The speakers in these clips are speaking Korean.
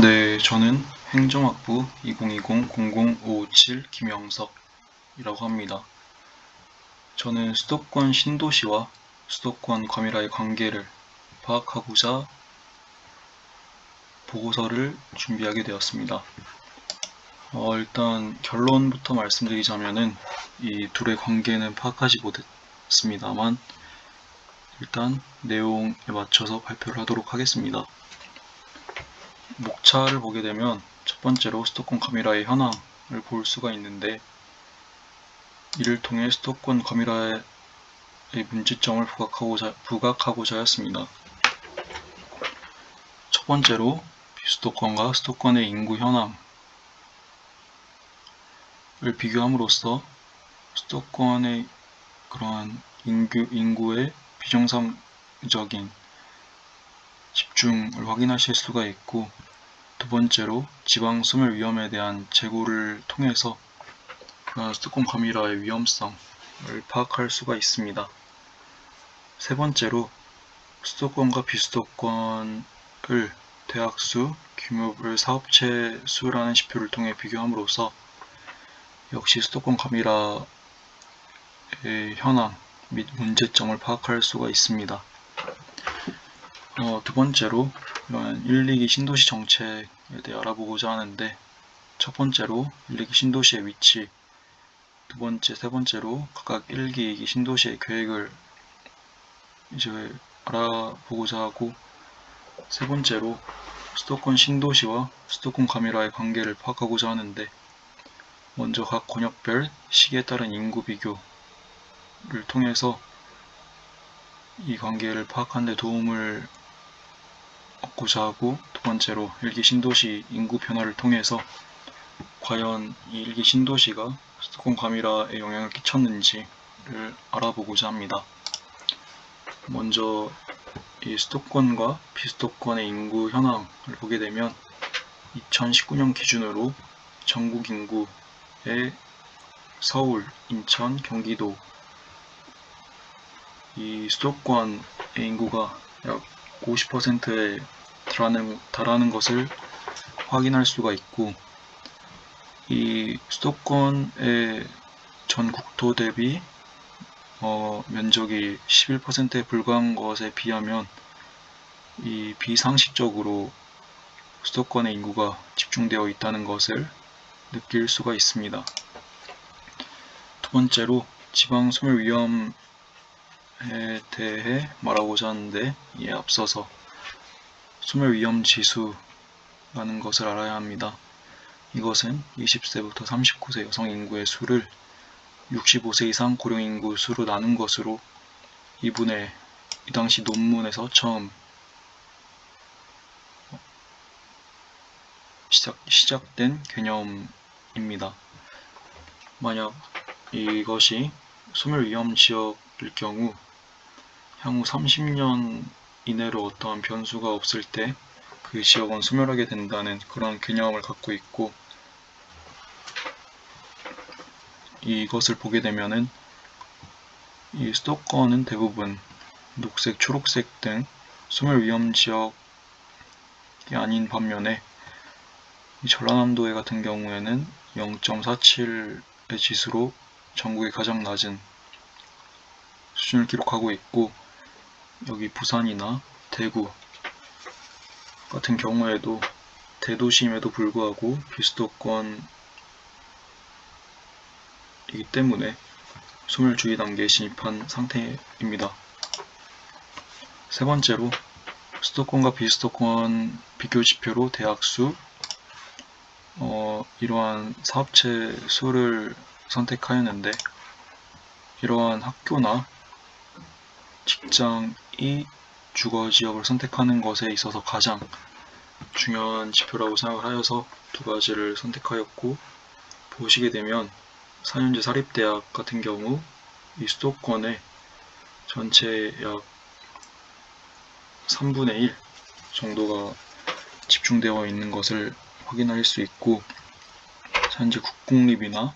네, 저는 행정학부 2020-00557 김영석이라고 합니다. 저는 수도권 신도시와 수도권 과밀화의 관계를 파악하고자 보고서를 준비하게 되었습니다. 일단 결론부터 말씀드리자면은 이 둘의 관계는 파악하지 못했습니다만 일단 내용에 맞춰서 발표를 하도록 하겠습니다. 목차를 보게 되면 첫 번째로 수도권 과밀화의 현황을 볼 수가 있는데, 이를 통해 수도권 과밀화의 문제점을 부각하고자 하였습니다. 첫 번째로 비수도권과 수도권의 인구 현황을 비교함으로써 수도권의 그러한 인구의 비정상적인 집중을 확인하실 수가 있고, 두 번째로 지방 소멸 위험에 대한 재고를 통해서 수도권 과밀화의 위험성을 파악할 수가 있습니다. 세 번째로 수도권과 비수도권을 대학수, 규모별 사업체 수라는 지표를 통해 비교함으로써 역시 수도권 과밀화의 현황 및 문제점을 파악할 수가 있습니다. 두 번째로 1, 2기 신도시 정책에 대해 알아보고자 하는데, 첫 번째로 1, 2기 신도시의 위치, 두 번째, 세 번째로 각각 1기, 2기 신도시의 계획을 이제 알아보고자 하고, 세 번째로 수도권 신도시와 수도권 과밀화의 관계를 파악하고자 하는데, 먼저 각 권역별 시기에 따른 인구 비교를 통해서 이 관계를 파악하는 데 도움을 얻고자 하고, 두 번째로 1기 신도시 인구 변화를 통해서 과연 이 1기 신도시가 수도권 과밀화에 영향을 끼쳤는지를 알아보고자 합니다. 먼저 이 수도권과 비수도권의 인구 현황을 보게 되면 2019년 기준으로 전국 인구의 서울, 인천, 경기도 이 수도권의 인구가 약 50%에 달하는 것을 확인할 수가 있고, 이 수도권의 전 국토 대비 면적이 11%에 불과한 것에 비하면 이 비상식적으로 수도권의 인구가 집중되어 있다는 것을 느낄 수가 있습니다. 두 번째로 지방 소멸 위험에 대해 말하고자 하는데, 이에 앞서서 소멸 위험 지수라는 것을 알아야 합니다. 이것은 20세부터 39세 여성 인구의 수를 65세 이상 고령 인구 수로 나눈 것으로 이 당시 논문에서 처음 시작된 개념입니다. 만약 이것이 소멸 위험 지역일 경우 향후 30년 이내로 어떠한 변수가 없을 때 그 지역은 소멸하게 된다는 그런 개념을 갖고 있고, 이것을 보게 되면은 이 수도권은 대부분 녹색, 초록색 등 소멸 위험 지역이 아닌 반면에 이 전라남도에 같은 경우에는 0.47의 지수로 전국의 가장 낮은 수준을 기록하고 있고, 여기 부산이나 대구 같은 경우에도 대도시임에도 불구하고 비수도권이기 때문에 소멸주의 단계에 진입한 상태입니다. 세 번째로 수도권과 비수도권 비교 지표로 대학수, 이러한 사업체 수를 선택하였는데, 이러한 학교나 직장이 주거 지역을 선택하는 것에 있어서 가장 중요한 지표라고 생각을 하여서 두 가지를 선택하였고, 보시게 되면 4년제 사립대학 같은 경우 이 수도권의 전체 약 3분의 1 정도가 집중되어 있는 것을 확인할 수 있고, 현재 국공립이나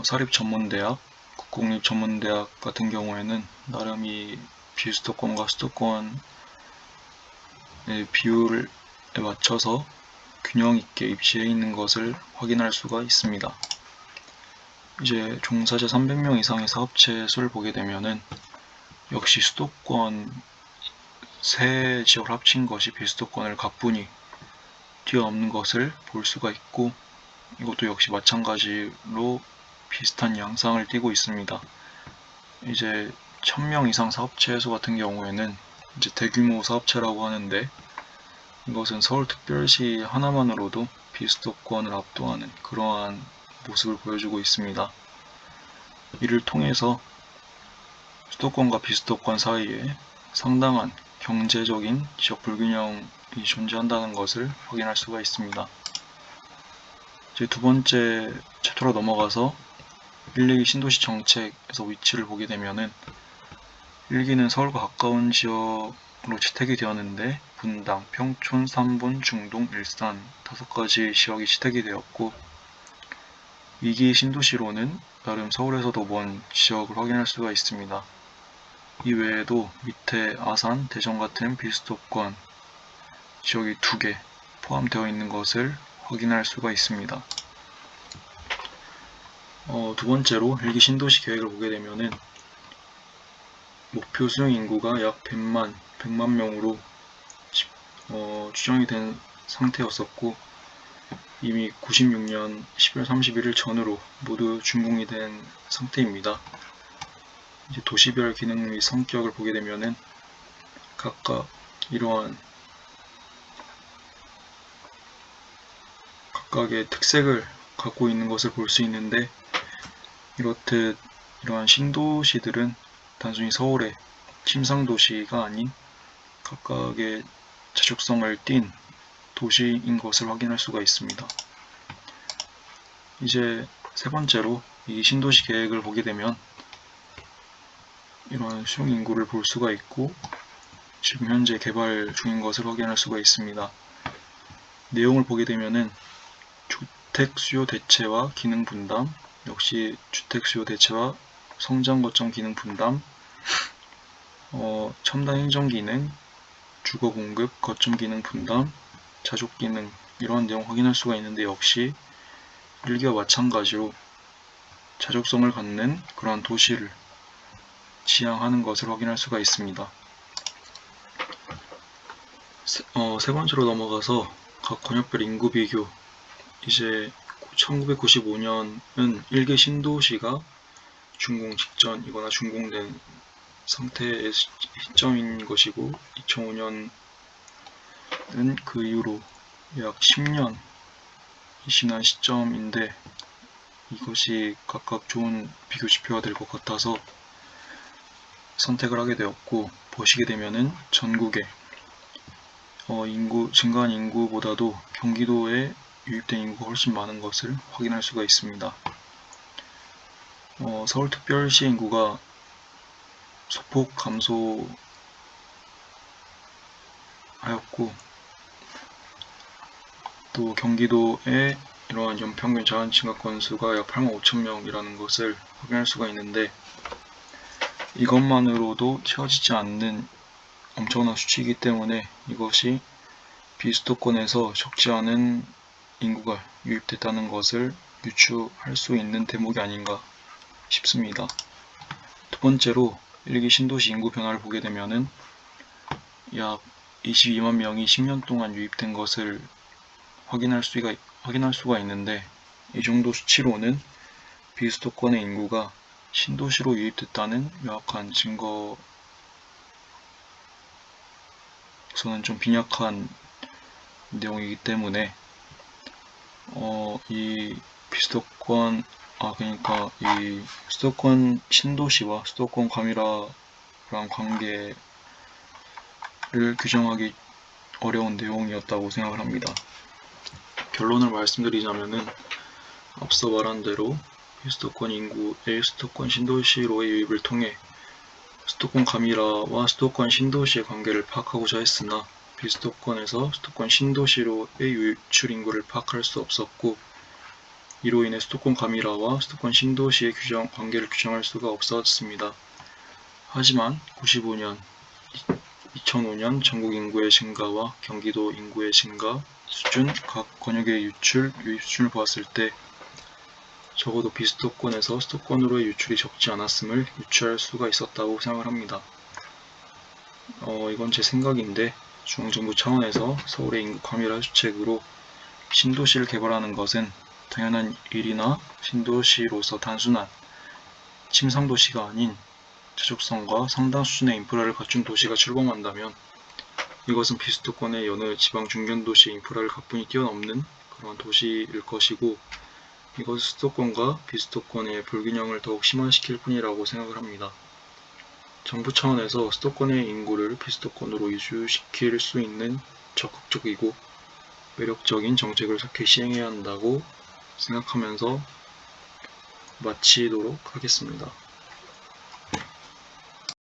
사립전문대학, 국공립전문대학 같은 경우에는 나름 이 비수도권과 수도권의 비율을 맞춰서 균형 있게 입지해 있는 것을 확인할 수가 있습니다. 이제 종사자 300명 이상의 사업체 수를 보게 되면은 역시 수도권 세 지역을 합친 것이 비수도권을 가뿐히 뛰어넘는 것을 볼 수가 있고, 이것도 역시 마찬가지로 비슷한 양상을 띠고 있습니다. 이제 1000명 이상 사업체 수 같은 경우에는 이제 대규모 사업체라고 하는데, 이것은 서울특별시 하나만으로도 비수도권을 압도하는 그러한 모습을 보여주고 있습니다. 이를 통해서 수도권과 비수도권 사이에 상당한 경제적인 지역 불균형이 존재한다는 것을 확인할 수가 있습니다. 이제 두 번째 챕터로 넘어가서 1기 신도시 정책에서 위치를 보게 되면은 1기는 서울과 가까운 지역으로 채택이 되었는데 분당, 평촌, 삼본, 중동, 일산 5가지 지역이 채택이 되었고, 2기 신도시로는 나름 서울에서도 먼 지역을 확인할 수가 있습니다. 이 외에도 밑에 아산, 대전 같은 비수도권 지역이 2개 포함되어 있는 것을 확인할 수가 있습니다. 두 번째로 1기 신도시 계획을 보게 되면은 목표 수용 인구가 약 100만 명으로 추정이 된 상태였었고, 이미 96년 12월 31일 전후로 모두 준공이 된 상태입니다. 이제 도시별 기능 및 성격을 보게 되면은 각각 이러한 각각의 특색을 갖고 있는 것을 볼 수 있는데, 이렇듯 이러한 신도시들은 단순히 서울의 침상도시가 아닌 각각의 자축성을 띤 도시인 것을 확인할 수가 있습니다. 이제 세 번째로 이 신도시 계획을 보게 되면 이러한 수용 인구를 볼 수가 있고, 지금 현재 개발 중인 것을 확인할 수가 있습니다. 내용을 보게 되면은 주택 수요 대체와 기능 분담, 역시 주택 수요 대체와 성장 거점 기능 분담, 첨단 행정 기능, 주거 공급 거점 기능 분담, 자족 기능, 이러한 내용 확인할 수가 있는데, 역시 1기와 마찬가지로 자족성을 갖는 그러한 도시를 지향하는 것을 확인할 수가 있습니다. 세 번째로 넘어가서 각 권역별 인구 비교. 이제 1995년은 1개 신도시가 준공 직전이거나 준공된 상태의 시점인 것이고, 2005년은 그 이후로 약 10년이 지난 시점인데, 이것이 각각 좋은 비교 지표가 될 것 같아서 선택을 하게 되었고, 보시게 되면은 전국에 증가한 인구보다도 경기도에 유입된 인구가 훨씬 많은 것을 확인할 수가 있습니다. 서울특별시 인구가 소폭 감소하였고, 또 경기도의 이러한 연평균 자연친화 건수가 약 85,000명이라는 것을 확인할 수가 있는데, 이것만으로도 채워지지 않는 엄청난 수치이기 때문에 이것이 비수도권에서 적지 않은 인구가 유입됐다는 것을 유추할 수 있는 대목이 아닌가 싶습니다. 두 번째로 1기 신도시 인구 변화를 보게 되면은 약 22만 명이 10년 동안 유입된 것을 확인할 수가 있는데, 이 정도 수치로는 비수도권의 인구가 신도시로 유입됐다는 명확한 증거서는 좀 빈약한 내용이기 때문에 이 수도권 신도시와 수도권 과밀화랑 관계를 규정하기 어려운 내용이었다고 생각을 합니다. 결론을 말씀드리자면은 앞서 말한 대로 비수도권 인구의 수도권 신도시로의 유입을 통해 수도권 과밀화와 수도권 신도시의 관계를 파악하고자 했으나, 비수도권에서 수도권 신도시로의 유출 인구를 파악할 수 없었고, 이로 인해 수도권 과밀화와 수도권 신도시의 관계를 규정할 수가 없었습니다. 하지만 2005년 2005년 전국 인구의 증가와 경기도 인구의 증가 수준, 각 권역의 유출, 유입 수준을 보았을 때 적어도 비수도권에서 수도권으로의 유출이 적지 않았음을 유추할 수가 있었다고 생각을 합니다. 이건 제 생각인데 중앙정부 차원에서 서울의 인구 과밀화 주책으로 신도시를 개발하는 것은 당연한 일이나 신도시로서 단순한 침상도시가 아닌 지속성과 상당 수준의 인프라를 갖춘 도시가 출범한다면 이것은 비수도권의 여느 지방 중견도시 인프라를 가뿐히 뛰어넘는 그러한 도시일 것이고 이것은 수도권과 비수도권의 불균형을 더욱 심화시킬 뿐이라고 생각을 합니다. 정부 차원에서 수도권의 인구를 비수도권으로 이주시킬 수 있는 적극적이고 매력적인 정책을 속히 시행해야 한다고 생각하면서 마치도록 하겠습니다.